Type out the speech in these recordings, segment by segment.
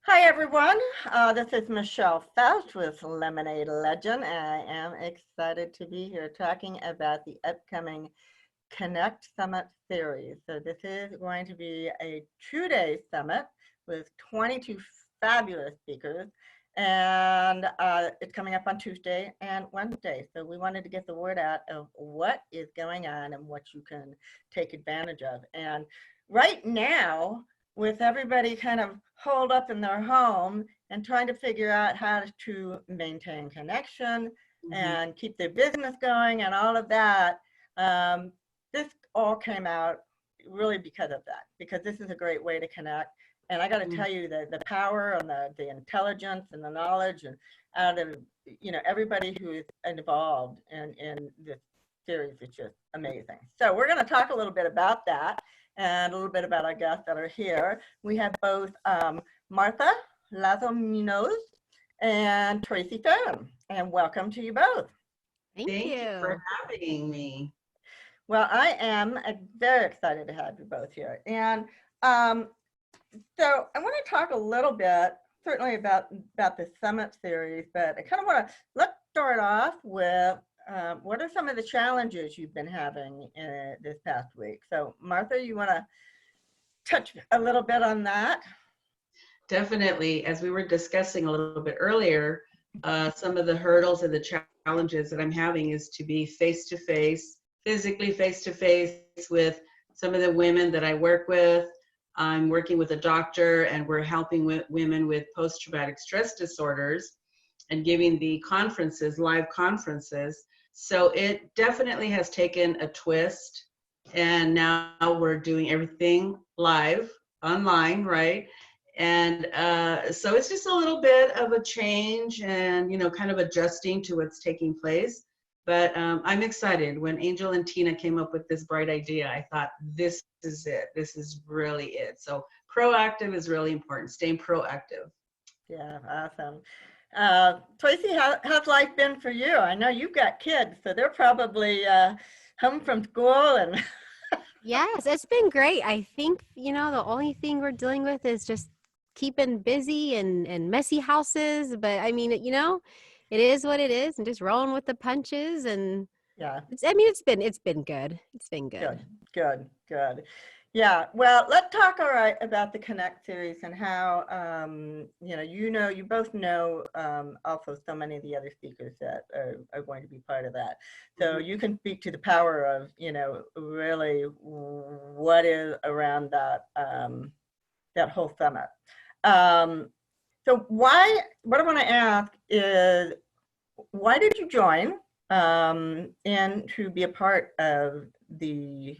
Hi, everyone. This is Michelle Faust with Lemonade Legend, and I am excited to be here talking about the upcoming Connect Summit series. So this is going to be a 2-day summit with 22 fabulous speakers, and it's coming up on Tuesday and Wednesday. So we wanted to get the word out of what is going on and what you can take advantage of. And right now, with everybody kind of holed up in their home and trying to figure out how to maintain connection and keep their business going and all of that, this all came out really because of that, because this is a great way to connect. And I got to tell you that the power and the intelligence and the knowledge and out of everybody who is involved in this series is just amazing. So we're going to talk a little bit about that and a little bit about our guests that are here. We have both Martha Lazo-Munoz and Tracy Pham, and welcome to you both. Thank you for having me. Well, I am very excited to have you both here. And so I want to talk a little bit, certainly about the Summit series, but I kind of want to, let's start off with what are some of the challenges you've been having this past week? So Martha, you want to touch a little bit on that? Definitely. As we were discussing a little bit earlier, some of the hurdles and the challenges that I'm having is to be face-to-face, physically face-to-face with some of the women that I work with. I'm working with a doctor and we're helping women with post-traumatic stress disorders and giving the conferences, live conferences. So it definitely has taken a twist, and now we're doing everything live, online, right? And so it's just a little bit of a change and, kind of adjusting to what's taking place. But I'm excited. When Angel and Tina came up with this bright idea, I thought, this is it. This is really it. So proactive is really important, staying proactive. Yeah, awesome. Tracy, how's life been for you? I know you've got kids, so they're probably home from school and Yes, it's been great. I think, the only thing we're dealing with is just keeping busy and messy houses. But I mean, it is what it is and just rolling with the punches. And yeah, it's been good. It's been good. good. Yeah, well, let's talk all right about the Connect series and how, you both know also so many of the other speakers that are going to be part of that. So you can speak to the power of, really what is around that, that whole summit. So what I want to ask is, why did you join and to be a part of the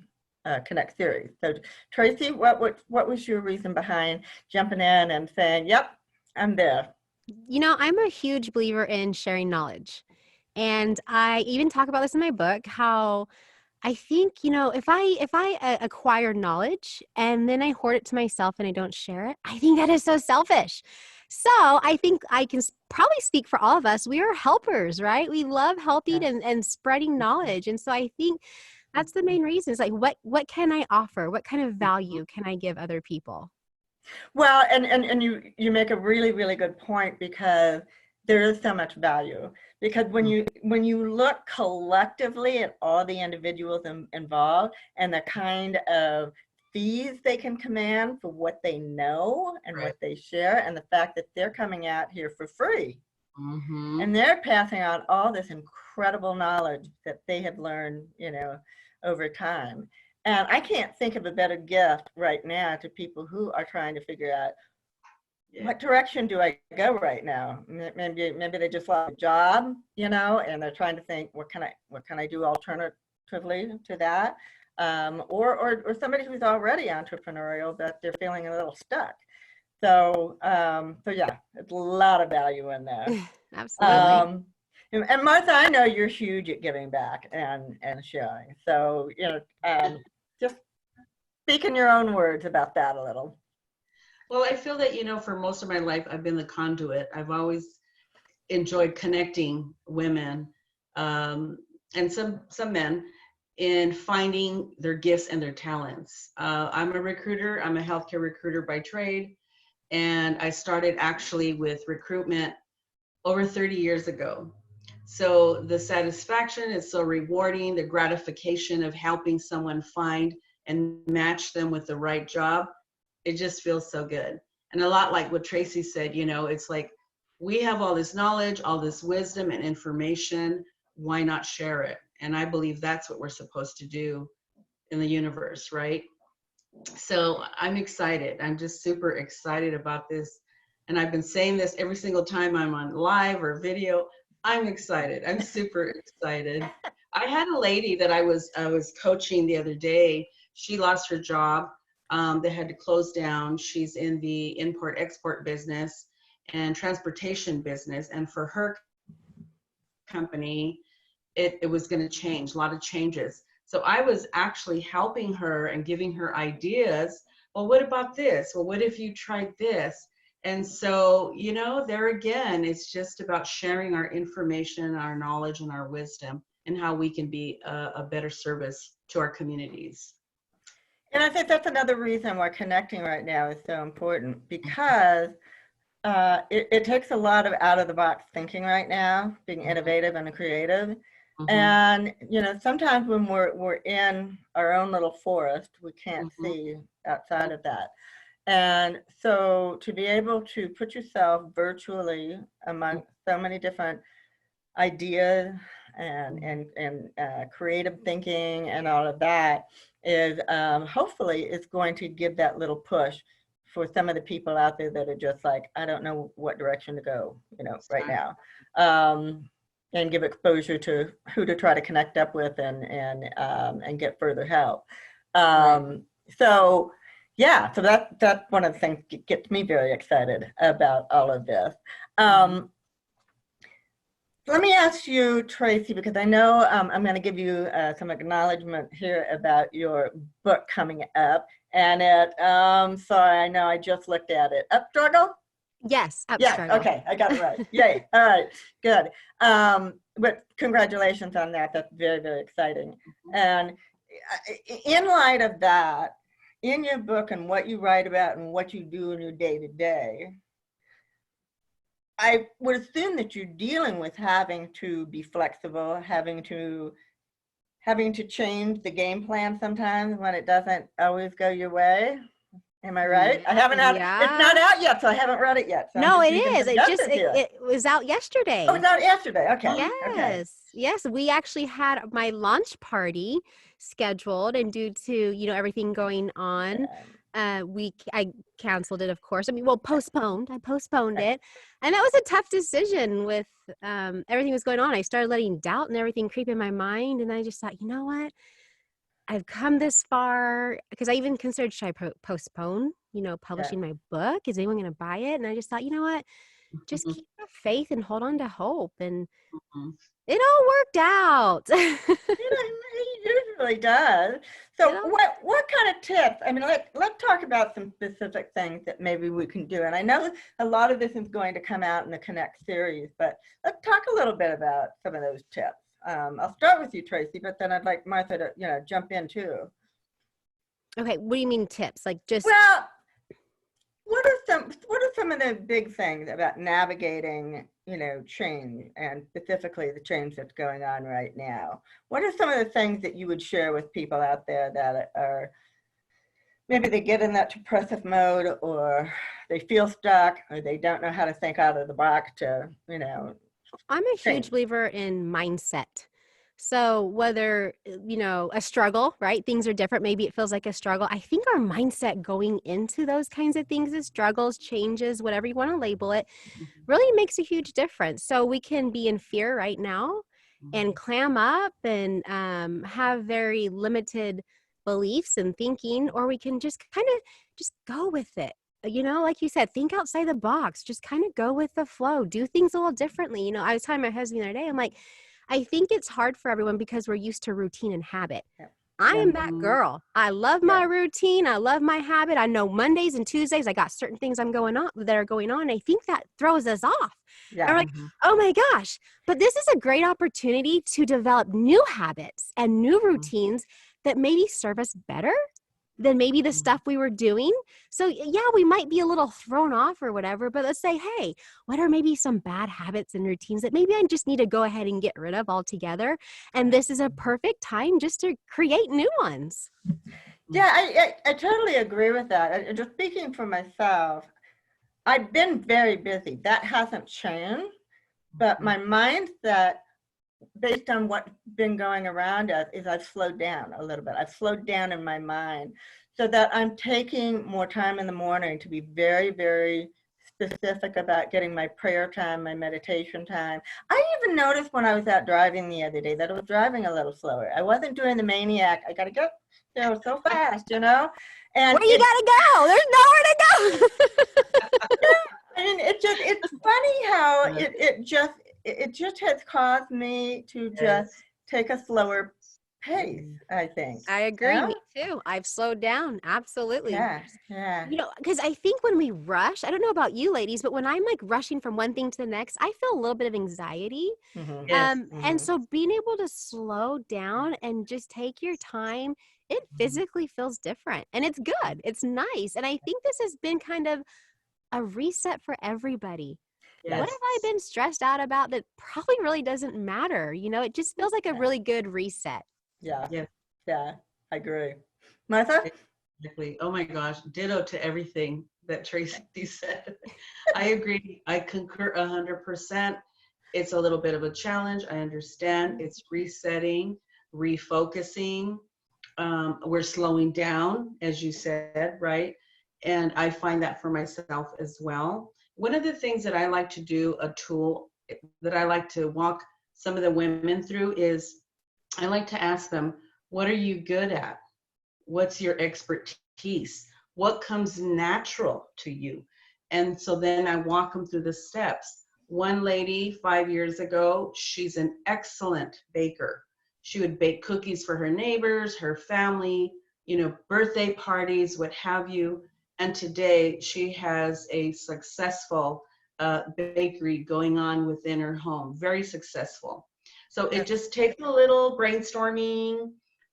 Connect series? So Tracy, what was your reason behind jumping in and saying, yep, I'm there? I'm a huge believer in sharing knowledge. And I even talk about this in my book, how I think, if I acquire knowledge and then I hoard it to myself and I don't share it, I think that is so selfish. So I think I can probably speak for all of us. We are helpers, right? We love helping and spreading knowledge. And so I think that's the main reason. It's like, what can I offer? What kind of value can I give other people? Well, and you make a really, really good point, because there is so much value. Because when you look collectively at all the individuals involved and the kind of fees they can command for what they know and what they share, and the fact that they're coming out here for free, and they're passing on all this incredible knowledge that they have learned, over time. And I can't think of a better gift right now to people who are trying to figure out, what direction do I go right now? Maybe they just lost a job, and they're trying to think, what can I do alternatively to that? Or somebody who's already entrepreneurial, but they're feeling a little stuck. So yeah, it's a lot of value in there. Absolutely. And Martha, I know you're huge at giving back and sharing. So, just speak in your own words about that a little. Well, I feel that, for most of my life, I've been the conduit. I've always enjoyed connecting women and some men in finding their gifts and their talents. I'm a recruiter. I'm a healthcare recruiter by trade. And I started actually with recruitment over 30 years ago. So the satisfaction is so rewarding, the gratification of helping someone find and match them with the right job, it just feels so good. And a lot like what Tracy said, you know, it's like we have all this knowledge, all this wisdom and information, why not share it? And I believe that's what we're supposed to do in the universe, right? So I'm excited. I'm just super excited about this. And I've been saying this every single time I'm on live or video. I'm excited. I'm super excited. I had a lady that I was coaching the other day. She lost her job. They had to close down. She's in the import-export business and transportation business. And for her company, it was going to change, a lot of changes. So I was actually helping her and giving her ideas. Well, what about this? Well, what if you tried this? And so, you know, there again, it's just about sharing our information, our knowledge, and our wisdom, and how we can be a better service to our communities. And I think that's another reason why connecting right now is so important, because it takes a lot of out-of-the-box thinking right now, being innovative and creative. And, you know, sometimes when we're in our own little forest, we can't see outside of that. And so to be able to put yourself virtually among so many different ideas and creative thinking and all of that is hopefully it's going to give that little push for some of the people out there that are just like, I don't know what direction to go, you know, right now. And give exposure to who to try to connect up with and get further help. So yeah, so that's one of the things that gets me very excited about all of this. Let me ask you, Tracy, because I know I'm going to give you some acknowledgement here about your book coming up. And sorry, I know I just looked at it. Up Struggle? Yes. Yeah, okay, I got it right. Yay, all right, good. But congratulations on that. That's very, very exciting. And in light of that, in your book and what you write about and what you do in your day-to-day, I would assume that you're dealing with having to be flexible, having to change the game plan sometimes when it doesn't always go your way. Am I right? I haven't had, it's not out yet, so I haven't read it yet. So no, it is. It was out yesterday. Oh, it's out yesterday. Okay. Yes. Okay. Yes. We actually had my launch party scheduled, and due to, you know, everything going on, I canceled it, of course. I mean, well, postponed. I postponed it. And that was a tough decision with everything was going on. I started letting doubt and everything creep in my mind. And I just thought, you know what? I've come this far, because I even considered, should I postpone, you know, publishing my book? Is anyone going to buy it? And I just thought, you know what, just keep your faith and hold on to hope. And it all worked out. It usually does. So what kind of tips? I mean, let's talk about some specific things that maybe we can do. And I know a lot of this is going to come out in the Connect series, but let's talk a little bit about some of those tips. I'll start with you, Tracy, but then I'd like Martha to, you know, jump in too. Okay, what do you mean tips? Like just well, what are some of the big things about navigating, you know, change, and specifically the change that's going on right now? What are some of the things that you would share with people out there that are maybe they get in that depressive mode, or they feel stuck, or they don't know how to think out of the box to, you know? I'm a huge believer in mindset. So whether, you know, a struggle, right? Things are different. Maybe it feels like a struggle. I think our mindset going into those kinds of things, as struggles, changes, whatever you want to label it, really makes a huge difference. So we can be in fear right now and clam up and have very limited beliefs and thinking, or we can just kind of just go with it. You know, like you said, think outside the box, just kind of go with the flow, do things a little differently. You know, I was telling my husband the other day, I'm like, I think it's hard for everyone because we're used to routine and habit. I am that girl. I love my routine. I love my habit. I know Mondays and Tuesdays, I got certain things that are going on. And I think that throws us off. And we're like, oh my gosh, but this is a great opportunity to develop new habits and new routines that maybe serve us better than maybe the stuff we were doing. So yeah, we might be a little thrown off or whatever, but let's say, hey, what are maybe some bad habits and routines that maybe I just need to go ahead and get rid of altogether? And this is a perfect time just to create new ones. Yeah, I totally agree with that. Just speaking for myself, I've been very busy. That hasn't changed, but my mindset, based on what's been going around us, is I've slowed down a little bit. I've slowed down in my mind so that I'm taking more time in the morning to be very, very specific about getting my prayer time, my meditation time. I even noticed when I was out driving the other day that I was driving a little slower. I wasn't doing the maniac. I gotta go there so fast, you know? And Where you gotta go? There's nowhere to go. I mean, it's funny how it just has caused me to just take a slower pace, I think. I agree. Yeah? Me too. I've slowed down. Absolutely. Yeah, yeah. You know, because I think when we rush, I don't know about you ladies, but when I'm like rushing from one thing to the next, I feel a little bit of anxiety. Mhm. Yes. And so being able to slow down and just take your time, it physically feels different and it's good. It's nice. And I think this has been kind of a reset for everybody. Yes. What have I been stressed out about that probably really doesn't matter? You know, it just feels like a really good reset. Yeah, Yes. yeah, I agree. Martha? Exactly. Oh my gosh, ditto to everything that Tracy said. I agree. I concur 100%. It's a little bit of a challenge. I understand. It's resetting, refocusing. We're slowing down, as you said, right? And I find that for myself as well. One of the things that I like to do, a tool that I like to walk some of the women through is I like to ask them, what are you good at? What's your expertise? What comes natural to you? And so then I walk them through the steps. One lady 5 years ago, she's an excellent baker. She would bake cookies for her neighbors, her family, you know, birthday parties, what have you. And today she has a successful bakery going on within her home, very successful. So it just takes a little brainstorming,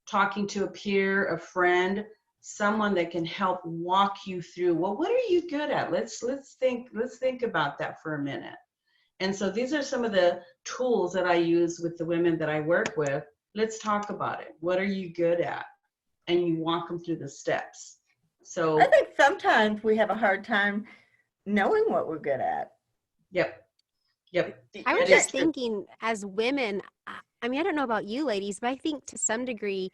talking to a peer, a friend, someone that can help walk you through, well, what are you good at? Let's think about that for a minute. And so these are some of the tools that I use with the women that I work with. Let's talk about it. What are you good at? And you walk them through the steps. So I think sometimes we have a hard time knowing what we're good at. Yep. I was That is just true. thinking as women, I mean, I don't know about you ladies, but I think to some degree,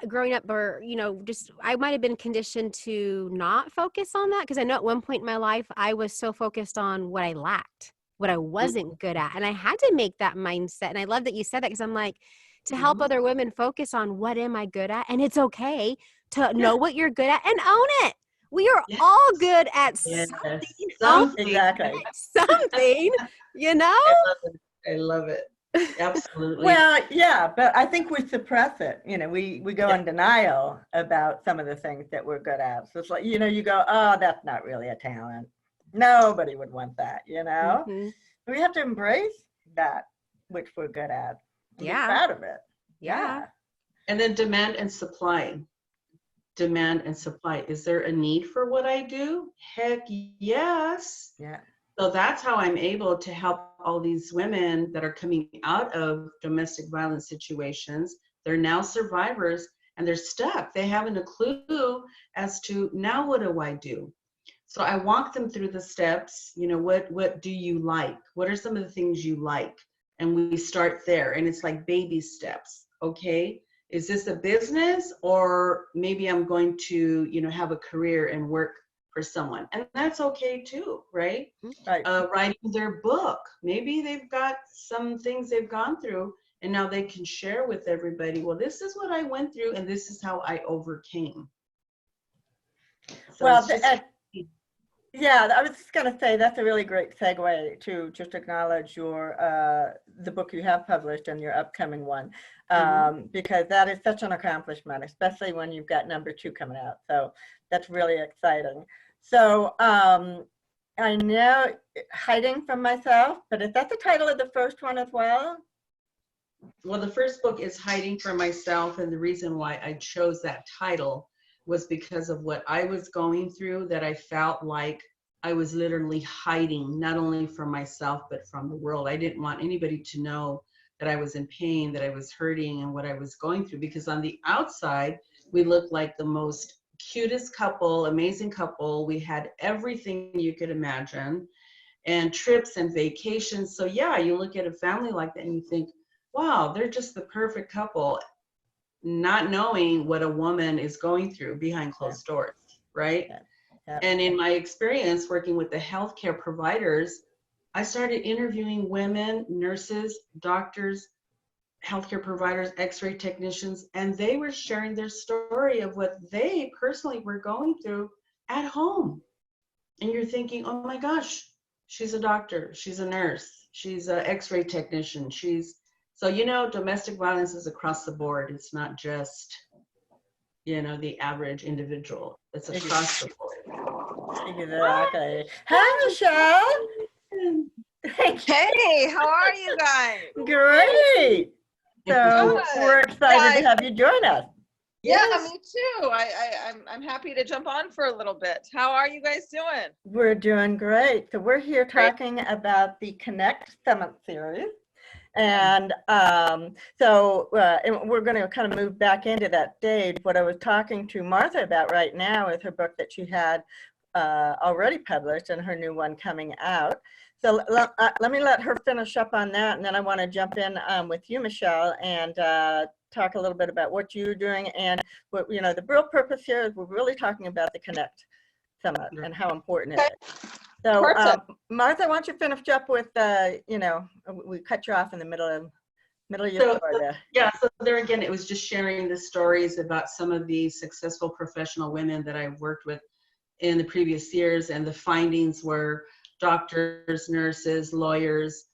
growing up or, you know, just I might have been conditioned to not focus on that because I know at one point in my life, I was so focused on what I lacked, what I wasn't good at. And I had to make that mindset. And I love that you said that because I'm like, to help other women focus on what am I good at? And it's okay to know what you're good at and own it. We are all good at Yes. something, Exactly. something, you know? I love it. Absolutely. Well, yeah, but I think we suppress it. You know, we go in denial about some of the things that we're good at. So it's like, you know, you go, oh, that's not really a talent. Nobody would want that, you know? Mhm. We have to embrace that which we're good at. And Yeah. be proud of it. Yeah. And then demand and supply. Demand and supply. Is there a need for what I do? Heck yes. Yeah. So that's how I'm able to help all these women that are coming out of domestic violence situations. They're now survivors and they're stuck. They haven't a clue as to now what do I do? So I walk them through the steps. You know, what do you like? What are some of the things you like? And we start there. And it's like baby steps. Okay. Is this a business or maybe I'm going to, you know, have a career and work for someone, and that's okay too, right? Right. Writing their book, maybe they've got some things they've gone through and now they can share with everybody, well, this is what I went through and this is how I overcame. So Well, it's just, yeah, I was just going to say that's a really great segue to just acknowledge your the book you have published and your upcoming one, because that is such an accomplishment, especially when you've got number 2 coming out. So that's really exciting. So I know Hiding from Myself, but is that the title of the first one as well? well, the first book is Hiding from Myself, and the reason why I chose that title was because of what I was going through, that I felt like I was literally hiding, not only from myself, but from the world. I didn't want anybody to know that I was in pain, that I was hurting, and what I was going through, because on the outside, we looked like the most cutest couple, amazing couple. We had everything you could imagine, and trips and vacations. So yeah, you look at a family like that and you think, wow, they're just the perfect couple, not knowing what a woman is going through behind closed doors, right? Yeah. Yeah. And in my experience working with the healthcare providers, I started interviewing women, nurses, doctors, healthcare providers, x-ray technicians, and they were sharing their story of what they personally were going through at home. And you're thinking, oh my gosh, she's a doctor, she's a nurse, she's an x-ray technician, so domestic violence is across the board. It's not just the average individual. It's across the board. Exactly. Hi, Michelle. Thank you. Hey, how are you guys? Great. So Good. we're excited to have you join us. Yeah, Yes. me too. I'm happy to jump on for a little bit. How are you guys doing? We're doing great. So we're here talking about the Connect Summit series. And and we're going to kind of move back into that stage. What I was talking to Martha about right now is her book that she had already published and her new one coming out. So let me let her finish up on that, and then I want to jump in with you, Michelle, and talk a little bit about what you're doing. And what the real purpose here is we're really talking about the Connect Summit and how important it is. So Perfect. Martha, why don't you finish up with we cut you off in the middle of your So, story there. Yeah, so there again, it was just sharing the stories about some of the successful professional women that I've worked with in the previous years, and the findings were doctors, nurses, lawyers,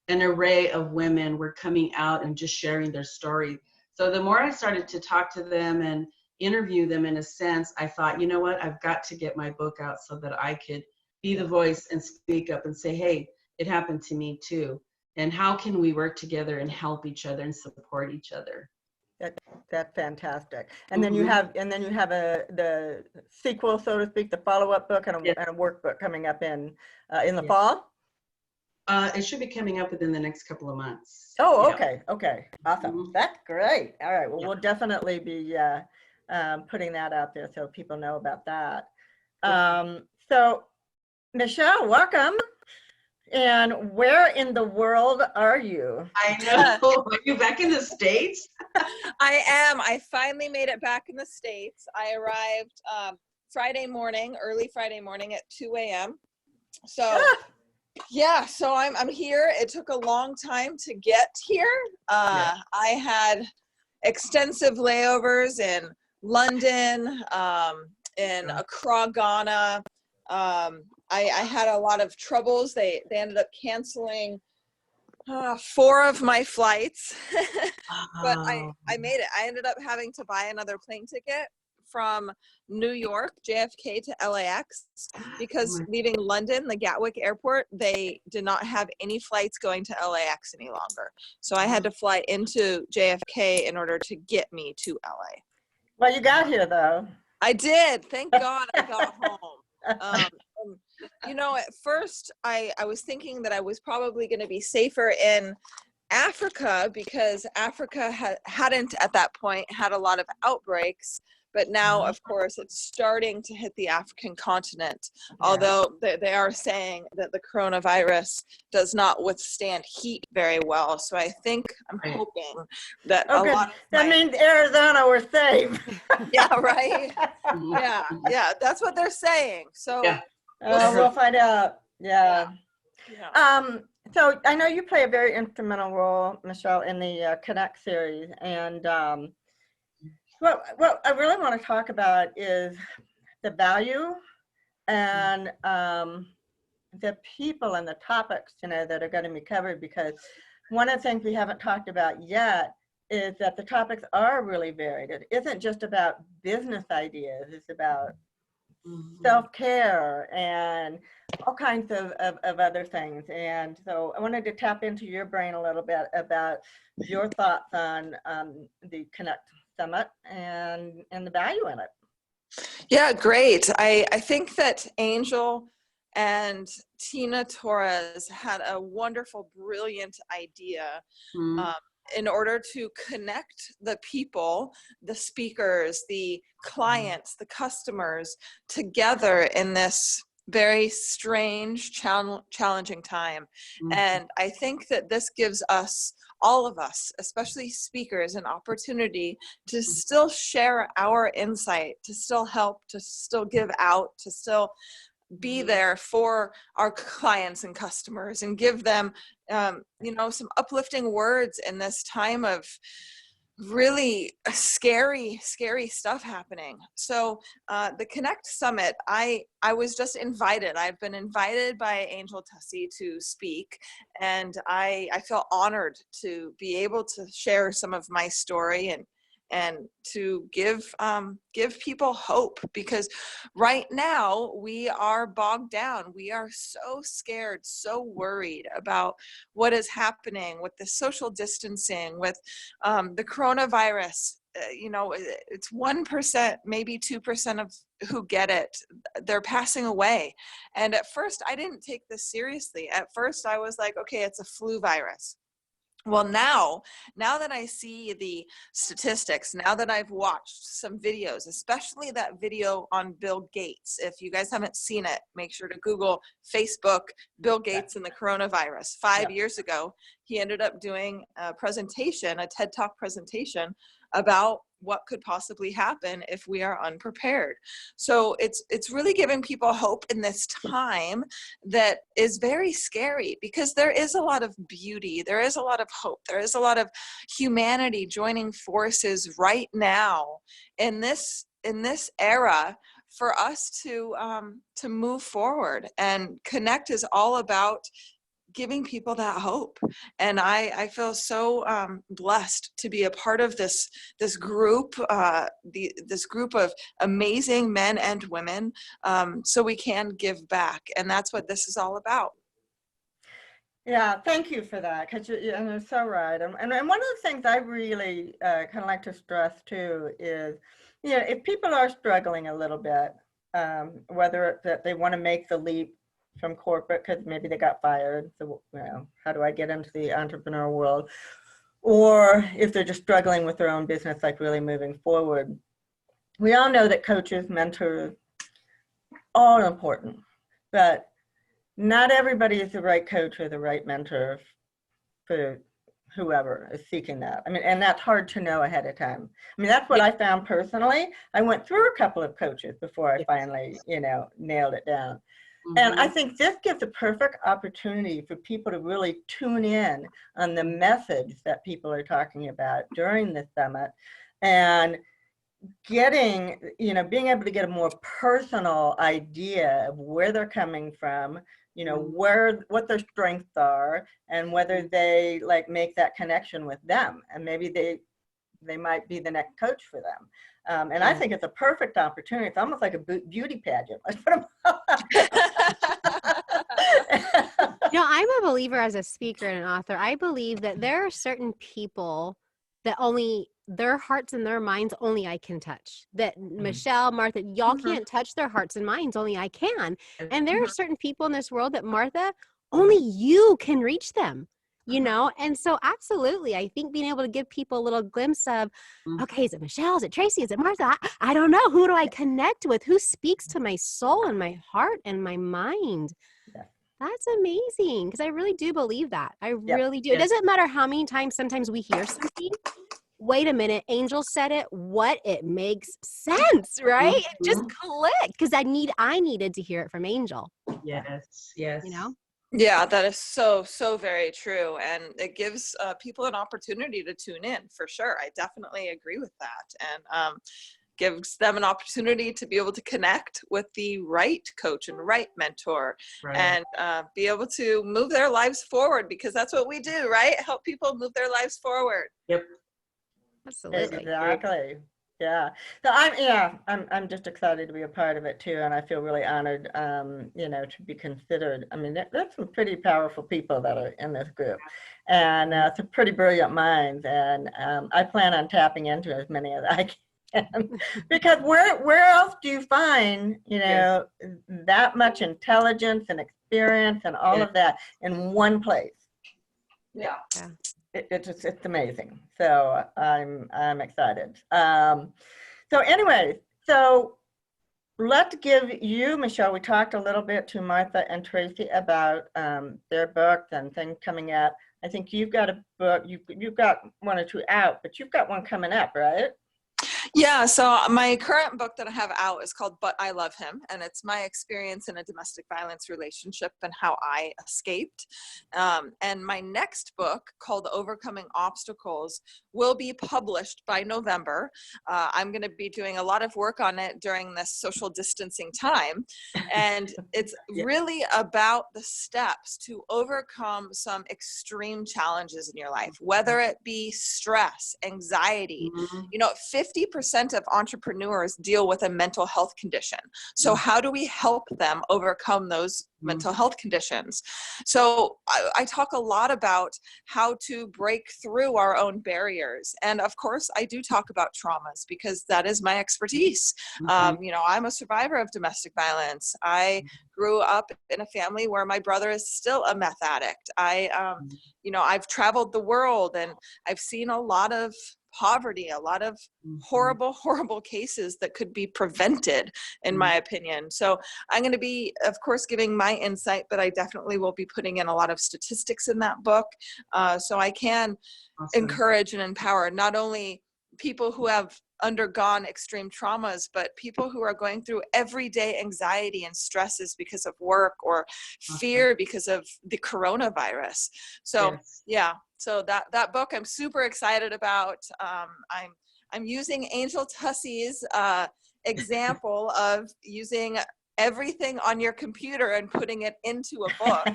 an array of women were coming out and just sharing their story. So the more I started to talk to them and interview them, in a sense, I thought, you know what, I've got to get my book out so that I could be the voice and speak up and say, hey, it happened to me too. And how can we work together and help each other and support each other? That's fantastic. And then you have the sequel, so to speak, the follow-up book and a workbook coming up in the fall. It should be coming up within the next couple of months. Oh, Yeah. okay, awesome. That's great. All right, well, we'll definitely be putting that out there so people know about that. So, Michelle, welcome. And where in the world are you? I know. Are you back in the States? I am. I finally made it back in the States. I arrived Friday morning, early Friday morning at 2 a.m. So yeah, so I'm here. It took a long time to get here. I had extensive layovers in London, in Accra, Ghana. I had a lot of troubles. They ended up canceling 4 of my flights, but I made it. I ended up having to buy another plane ticket from New York, JFK to LAX, because leaving London, the Gatwick airport, they did not have any flights going to LAX any longer. So I had to fly into JFK in order to get me to LA. Well, you got here though. I did. Thank God I got home. At first I was thinking that I was probably going to be safer in Africa, because Africa hadn't at that point had a lot of outbreaks, but now of course it's starting to hit the African continent, although they are saying that the coronavirus does not withstand heat very well. So I think I'm hoping that a lot of that means Arizona, we're safe. yeah, right. Yeah, that's what they're saying. So we'll find out. Yeah. So I know you play a very instrumental role, Michelle, in the Connect series, and what I really want to talk about is the value and the people and the topics that are going to be covered, because one of the things we haven't talked about yet is that the topics are really varied. It isn't just about business ideas. It's about self-care and all kinds of other things. And so I wanted to tap into your brain a little bit about your thoughts on the Connect Summit and the value in it. Yeah, great. I think that Angel and Tina Torres had a wonderful, brilliant idea Mm, um, in order to connect the people, the speakers, the clients, the customers together in this very strange, challenging time. mm, And I think that this gives us, all of us, especially speakers, an opportunity to still share our insight, to still help, to still give out, to still be there for our clients and customers and give them some uplifting words in this time of really scary stuff happening. So the Connect Summit, I was just invited. I've been invited by Angel Tussey to speak, and I feel honored to be able to share some of my story and to give people hope, because right now we are bogged down. We are so scared, so worried about what is happening with the social distancing, with the coronavirus. It's 1%, maybe 2% of who get it. They're passing away. And at first, I didn't take this seriously. At first, I was like, okay, it's a flu virus. Well, now that I see the statistics, now that I've watched some videos, especially that video on Bill Gates, if you guys haven't seen it, make sure to Google Facebook, Bill Gates and the coronavirus. 5 years ago, he ended up doing a presentation, a TED Talk presentation about what could possibly happen if we are unprepared. So it's really giving people hope in this time that is very scary, because there is a lot of beauty, there is a lot of hope, there is a lot of humanity joining forces right now in this era for us to move forward. And Connect is all about giving people that hope. And I feel so blessed to be a part of this group, this group of amazing men and women, so we can give back. And that's what this is all about. Yeah, thank you for that, because you're so right. And one of the things I really kind of like to stress too is, if people are struggling a little bit, whether it's that they want to make the leap from corporate because maybe they got fired, so how do I get into the entrepreneurial world? Or if they're just struggling with their own business, like really moving forward. We all know that coaches, mentors, all important, but not everybody is the right coach or the right mentor for whoever is seeking that. I mean, and that's hard to know ahead of time. I mean, that's what I found personally. I went through a couple of coaches before I finally, nailed it down. And I think this gives a perfect opportunity for people to really tune in on the message that people are talking about during the summit, and getting, being able to get a more personal idea of where they're coming from, what their strengths are, and whether they make that connection with them, and maybe they might be the next coach for them. And I think it's a perfect opportunity. It's almost like a beauty pageant. Let's put them I'm a believer as a speaker and an author. I believe that there are certain people that only their hearts and their minds only I can touch. That Michelle, Martha, y'all can't touch their hearts and minds, only I can. And there are certain people in this world that, Martha, only you can reach them. And so absolutely, I think being able to give people a little glimpse of, okay, is it Michelle? Is it Tracy? Is it Martha? I don't know. Who do I connect with? Who speaks to my soul and my heart and my mind? That's amazing, because I really do believe that. I really do. It doesn't matter how many times sometimes we hear something. Wait a minute, Angel said it. What? It makes sense, right? It just clicked, because I needed to hear it from Angel. Yes. Yeah, that is so very true. And it gives people an opportunity to tune in, for sure. I definitely agree with that. And gives them an opportunity to be able to connect with the right coach and right mentor, and be able to move their lives forward, because that's what we do, right? Help people move their lives forward. Yep. Absolutely. Exactly. Yeah. So I'm just excited to be a part of it too, and I feel really honored, to be considered. I mean, there's some pretty powerful people that are in this group, and some pretty brilliant minds, and I plan on tapping into as many as I Because where else do you find, Yes. that much intelligence and experience and all Yeah. of that in one place? Yeah. It's amazing. So I'm excited. So anyway, so let's give you, Michelle, we talked a little bit to Martha and Tracy about their books and things coming up. I think you've got a book, you've got one or two out, but you've got one coming up, right? Yeah, so my current book that I have out is called But I Love Him, and it's my experience in a domestic violence relationship and how I escaped. And my next book, called Overcoming Obstacles, will be published by November. I'm going to be doing a lot of work on it during this social distancing time, and it's Yeah. really about the steps to overcome some extreme challenges in your life, whether it be stress, anxiety. Mhm. 50% of entrepreneurs deal with a mental health condition. So how do we help them overcome those mental health conditions? So I talk a lot about how to break through our own barriers. And of course, I do talk about traumas because that is my expertise. I'm a survivor of domestic violence. I grew up in a family where my brother is still a meth addict. I've traveled the world and I've seen a lot of poverty, a lot of horrible, horrible cases that could be prevented, in my opinion. So I'm going to be, of course, giving my insight, but I definitely will be putting in a lot of statistics in that book, so I can Awesome. encourage and empower not only people who have undergone extreme traumas, but people who are going through everyday anxiety and stresses because of work or fear because of the coronavirus. So Yes. yeah, so that book I'm super excited about. I'm using Angel Tussey's example of using everything on your computer and putting it into a book.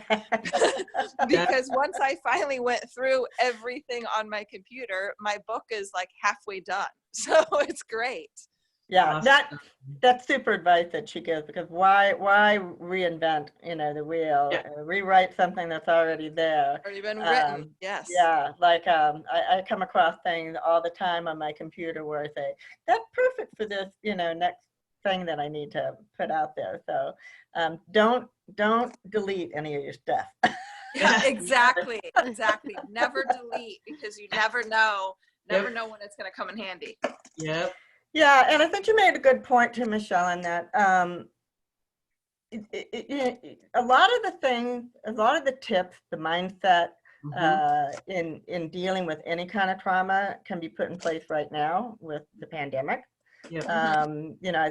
Because once I finally went through everything on my computer, my book is like halfway done. So it's great. Yeah, Awesome. that's super advice that she gives, because why reinvent, the wheel, Yeah. rewrite something that's already there. Already been written. Yes. Yeah, like I come across things all the time on my computer where I say, that's perfect for this, next thing that I need to put out there. So don't delete any of your stuff. Yeah, exactly. Never delete, because you never know when it's going to come in handy. Yep. Yeah, and I think you made a good point too, Michelle, in that a lot of the things, a lot of the tips, the mindset in dealing with any kind of trauma can be put in place right now with the pandemic. Yep.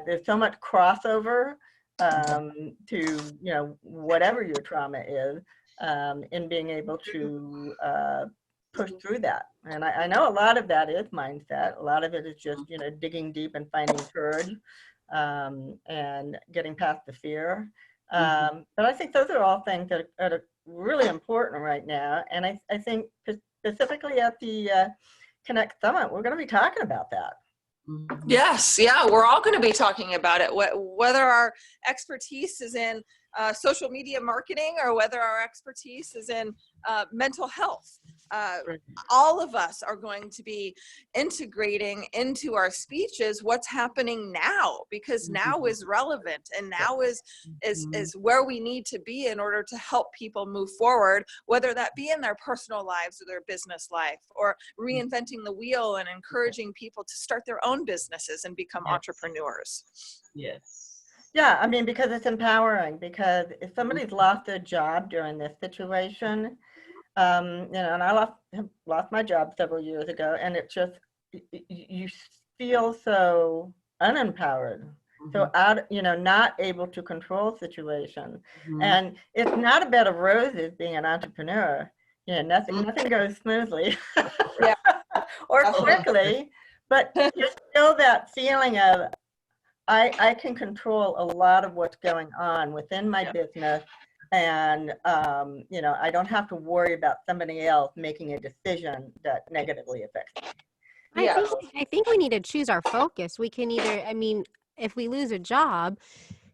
There's so much crossover to whatever your trauma is, in being able to push through that. And I know a lot of that is mindset. A lot of it is just, digging deep and finding courage, and getting past the fear. But I think those are all things that are really important right now. And I think specifically at the Connect Summit, we're going to be talking about that. Yes, yeah, we're all going to be talking about it, whether our expertise is in social media marketing or whether our expertise is in mental health. All of us are going to be integrating into our speeches what's happening now, because now is relevant and now is where we need to be in order to help people move forward, whether that be in their personal lives or their business life, or reinventing the wheel and encouraging people to start their own businesses and become entrepreneurs. Yes. Yeah, I mean, because it's empowering, because if somebody's lost their job during this situation, and I lost my job several years ago, and it just, you feel so unempowered, so out, not able to control situations. And it's not a bed of roses being an entrepreneur. Nothing goes smoothly or quickly, but there's still that feeling of, I can control a lot of what's going on within my business, and I don't have to worry about somebody else making a decision that negatively affects me. I think we need to choose our focus. We can either, if we lose a job,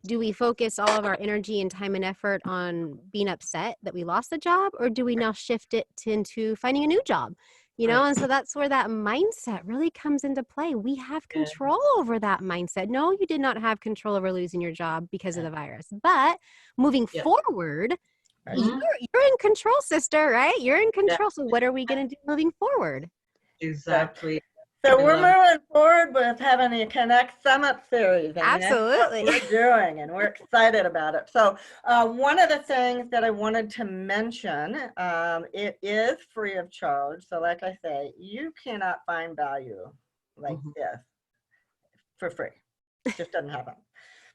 do we focus all of our energy and time and effort on being upset that we lost the job, or do we now shift it into finding a new job? You know, Right. and so that's where that mindset really comes into play. We have Yeah. control over that mindset. No, you did not have control over losing your job because of Yeah. the virus. But moving Yeah. forward, Right. Mhm. you're in control, sister, right? You're in Yeah. control. So what are we going to do moving forward? Exactly. So I we're love it. moving forward with having a Connect Summit series. And that's what Absolutely. we're doing, and we're excited about it. So one of the things that I wanted to mention, it is free of charge. So like I say, you cannot find value like Mhm. this for free. It just doesn't happen.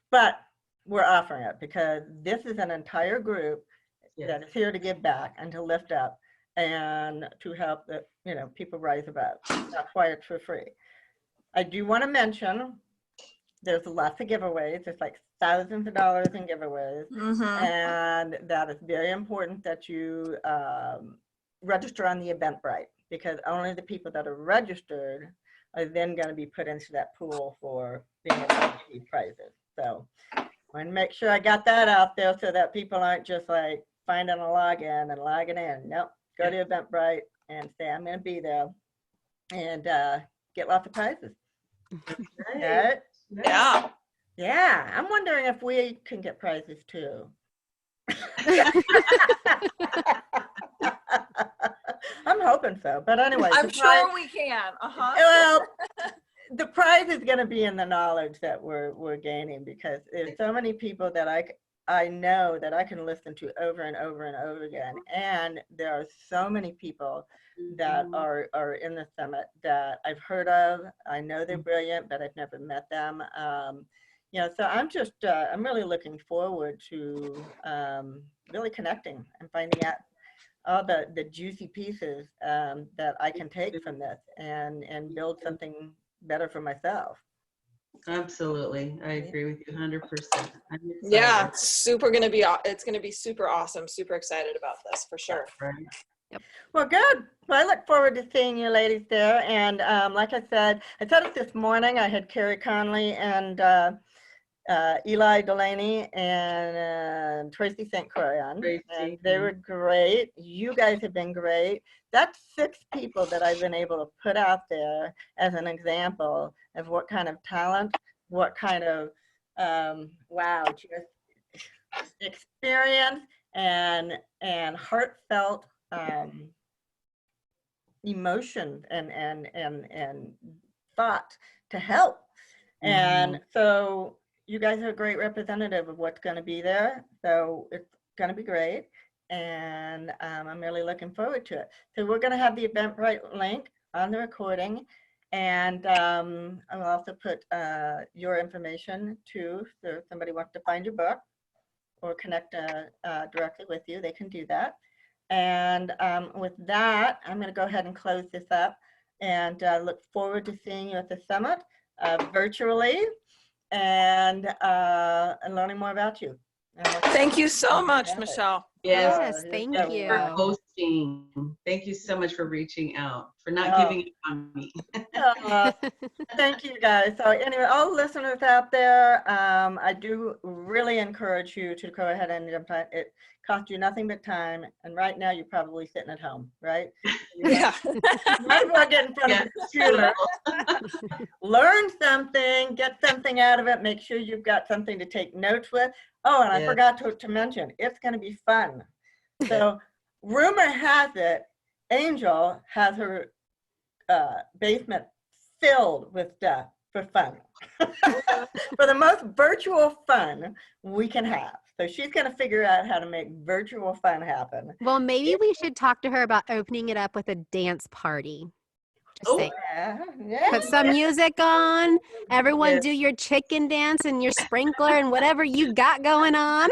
But we're offering it because this is an entire group Yes. that is here to give back and to lift up and to help the people rise above. That's why it's for free. I do want to mention there's lots of giveaways. There's like thousands of dollars in giveaways, Mhm. and that is very important that you register on the Eventbrite, because only the people that are registered are then going to be put into that pool for being able to receive prizes. So I want to make sure I got that out there so that people aren't just like finding a login and logging in. Nope. Go to Eventbrite and say, I'm going to be there, and get lots of prizes. Right. Right? Yeah. Yeah. I'm wondering if we can get prizes too. I'm hoping so. But anyway, I'm the prize, sure we can. Uh-huh. well, the prize is going to be in the knowledge that we're gaining, because there's so many people that I know that I can listen to over and over and over again, and there are so many people that Mhm. are in the summit that I've heard of. I know they're brilliant, but I've never met them. So I'm just I'm really looking forward to really connecting and finding out all the juicy pieces that I can take from this and build something better for myself. Absolutely. I agree with you 100%. I'm Yeah, excited. it's gonna be super awesome. Super excited about this for sure. Right. Well, good. Well, I look forward to seeing you ladies there. And like I said it this morning. I had Carrie Conley and Eli Delaney and Tracy St. Croix on, and Tracy. they were great. You guys have been great. That's 6 people that I've been able to put out there as an example of what kind of talent, what kind of just experience and heartfelt emotion and thought to help. And so you guys are a great representative of what's going to be there. So it's going to be great. And I'm really looking forward to it. So we're going to have the Eventbrite link on the recording. And I'll also put your information too. So if somebody wants to find your book or connect directly with you, they can do that. And with that, I'm going to go ahead and close this up, and look forward to seeing you at the summit virtually, and learning more about you. Thank you so much, Michelle. Yes. Yes, thank so you. For welcome. hosting. Thank you so much for reaching out, for not Oh. giving up on me. Thank you guys. So anyway, all listeners out there, I do really encourage you to go ahead and jump on. It costs you nothing but time. And right now you're probably sitting at home, right? Yeah. You might as well get in front of the computer, learn something, get something out of it, make sure you've got something to take notes with. Oh, and I Yes. forgot to mention, it's going to be fun. So rumor has it, Angel has her basement filled with stuff for fun, for the most virtual fun we can have. So she's going to figure out how to make virtual fun happen. Well, maybe we should talk to her about opening it up with a dance party. Just Oh. saying. Yeah. Put some music on. Everyone Yes. do your chicken dance and your sprinkler and whatever you got going on.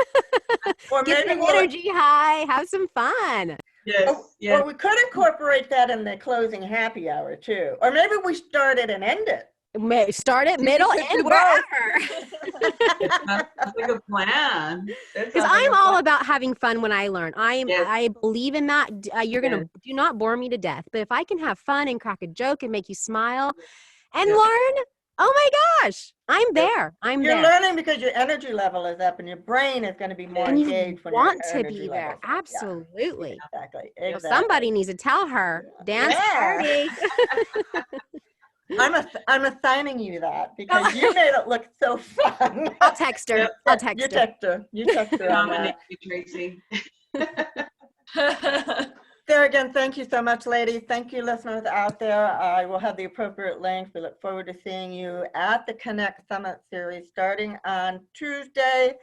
Or Get maybe the energy high. Have some fun. Yes. Yes. Or we could incorporate that in the closing happy hour too. Or maybe we start it and end it. Start it, middle, could do end, both. wherever. Sounds like a plan. That Because sounds like I'm a all plan. about having fun when I learn. Yes. I believe in that. You're Yes. gonna do not bore me to death. But if I can have fun and crack a joke and make you smile and Yes. learn, Oh my gosh, I'm there. I'm You're there. learning because your energy level is up and your brain is going to be more And you engaged when your want to energy be there. level's up. Yeah, Absolutely. exactly. You know, Exactly. somebody needs to tell her, dance Yeah. party. I'm assigning you that because you made it look so fun. I'll text her. Yep. I'll You text her. text her. You text her on Nominate that. you, Tracy. There again, thank you so much, ladies. Thank you, listeners out there. I will have the appropriate links. We look forward to seeing you at the Connect Summit series starting on Tuesday,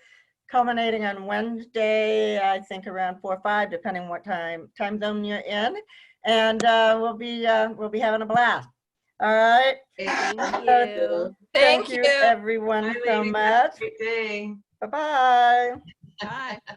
culminating on Wednesday, I think around 4 or 5, depending what time zone you're in. And we'll be having a blast. All right. Thank you. Thank you, everyone, Bye, so ladies. Have a much. great day. Bye-bye. Bye.